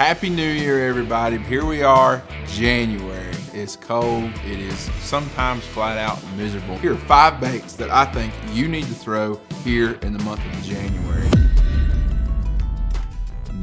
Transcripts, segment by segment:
Happy New Year, everybody. Here we are, January. It's cold. It is sometimes flat out miserable. Here are 5 baits that I think you need to throw here in the month of January.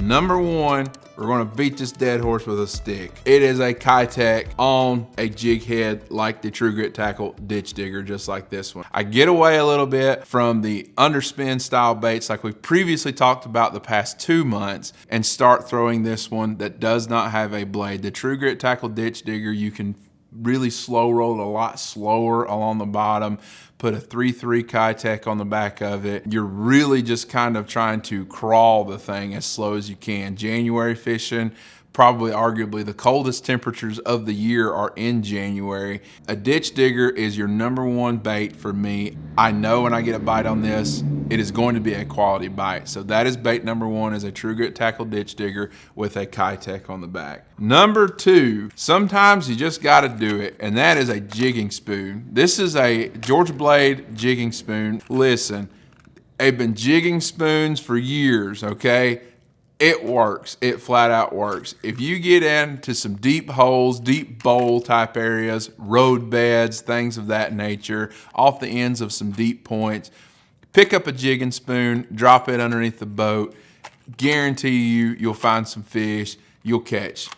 Number 1, we're gonna beat this dead horse with a stick. It is a Kitech on a jig head like the True Grit Tackle Ditch Digger, just like this one. I get away a little bit from the underspin style baits like we've previously talked about the past 2 months and start throwing this one that does not have a blade. The True Grit Tackle Ditch Digger, you can really slow roll it a lot slower along the bottom, put a 3.3 Kitech on the back of it. You're really just kind of trying to crawl the thing as slow as you can. January fishing, probably arguably the coldest temperatures of the year are in January. A ditch digger is your number 1 bait for me. I know when I get a bite on this, it is going to be a quality bite. So that is bait number 1, is a True Grit Tackle Ditch Digger with a Kitech on the back. Number 2, sometimes you just gotta do it, and that is a jigging spoon. This is a Georgia Blade jigging spoon. Listen, they've been jigging spoons for years, okay? It works. It flat out works. If you get into some deep holes, deep bowl type areas, road beds, things of that nature, off the ends of some deep points, pick up a jigging spoon, drop it underneath the boat. Guarantee you'll find some fish. You'll catch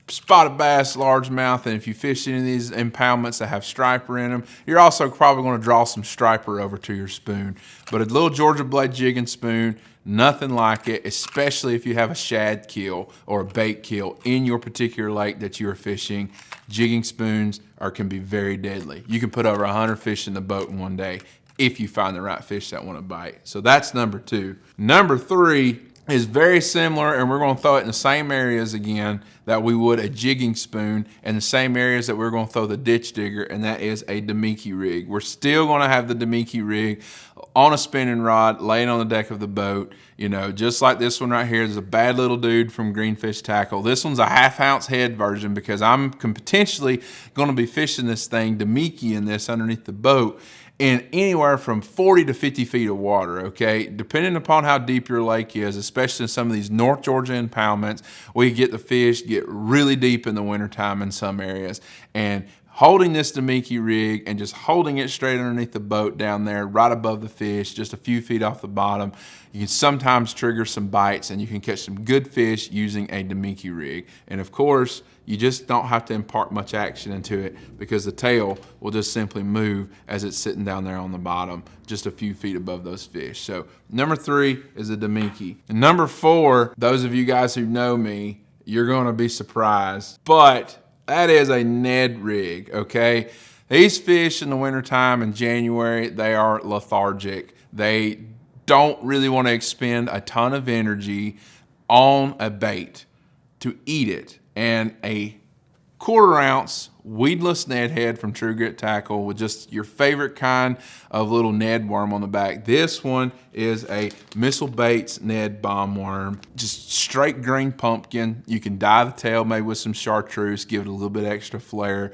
spotted bass, largemouth, and if you fish any of these impoundments that have striper in them, you're also probably going to draw some striper over to your spoon. But a little Georgia Blade jigging spoon, nothing like it, especially if you have a shad kill or a bait kill in your particular lake that you're fishing. Jigging spoons can be very deadly. You can put over 100 fish in the boat in one day if you find the right fish that want to bite. So that's number 2. Number 3 is very similar, and we're going to throw it in the same areas again that we would a jigging spoon, and the same areas that we're going to throw the ditch digger, and that is a Demi Rig. We're still going to have the Demi Rig on a spinning rod laying on the deck of the boat, you know, just like this one right here. There's a bad little dude from Greenfish Tackle. This one's a 1/2 ounce head version because I'm potentially going to be fishing this thing, Demi in this, underneath the boat, in anywhere from 40 to 50 feet of water, okay? Depending upon how deep your lake is, especially in some of these North Georgia impoundments, we get the fish get really deep in the wintertime in some areas. And holding this Demi Rig and just holding it straight underneath the boat down there, right above the fish, just a few feet off the bottom, you can sometimes trigger some bites and you can catch some good fish using a Demi Rig. And of course, you just don't have to impart much action into it because the tail will just simply move as it's sitting down there on the bottom, just a few feet above those fish. So number 3 is a Demi. And number 4, those of you guys who know me, you're gonna be surprised, but that is a Ned Rig, okay? These fish in the wintertime in January, they are lethargic. They don't really want to expend a ton of energy on a bait to eat it. And a 1/4 ounce weedless Ned head from True Grit Tackle with just your favorite kind of little Ned worm on the back. This one is a Missile Baits Ned bomb worm, just straight green pumpkin. You can dye the tail maybe with some chartreuse, give it a little bit extra flair.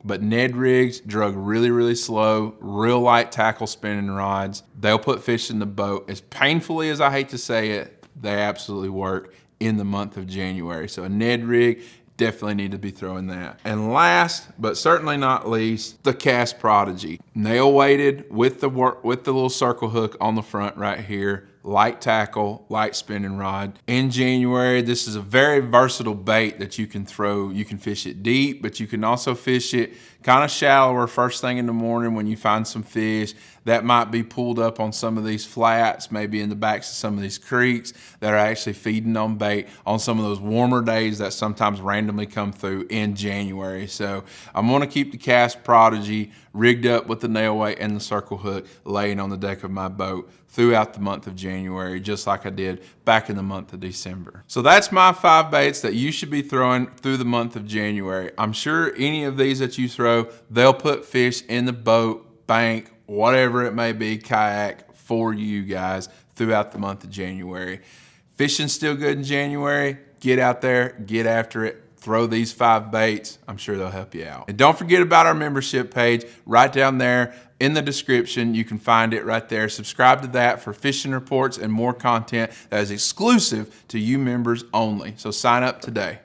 But Ned rigs drug really, really slow, real light tackle spinning rods. They'll put fish in the boat. As painfully as I hate to say it, they absolutely work in the month of January. So a Ned Rig, definitely need to be throwing that. And last, but certainly not least, the Cast Prodigy. Nail weighted with the little circle hook on the front right here. Light tackle, light spinning rod. In January, this is a very versatile bait that you can throw. You can fish it deep, but you can also fish it kind of shallower first thing in the morning when you find some fish that might be pulled up on some of these flats, maybe in the backs of some of these creeks that are actually feeding on bait on some of those warmer days that sometimes randomly come through in January. So I'm gonna keep the Cast Prodigy rigged up with the nail weight and the circle hook laying on the deck of my boat throughout the month of January, just like I did back in the month of December. So that's my 5 baits that you should be throwing through the month of January. I'm sure any of these that you throw, they'll put fish in the boat, bank, whatever it may be, kayak, for you guys throughout the month of January. Fishing's still good in January. Get out there, get after it, throw these 5 baits. I'm sure they'll help you out. And don't forget about our membership page right down there in the description. You can find it right there. Subscribe to that for fishing reports and more content that is exclusive to you members only. So sign up today.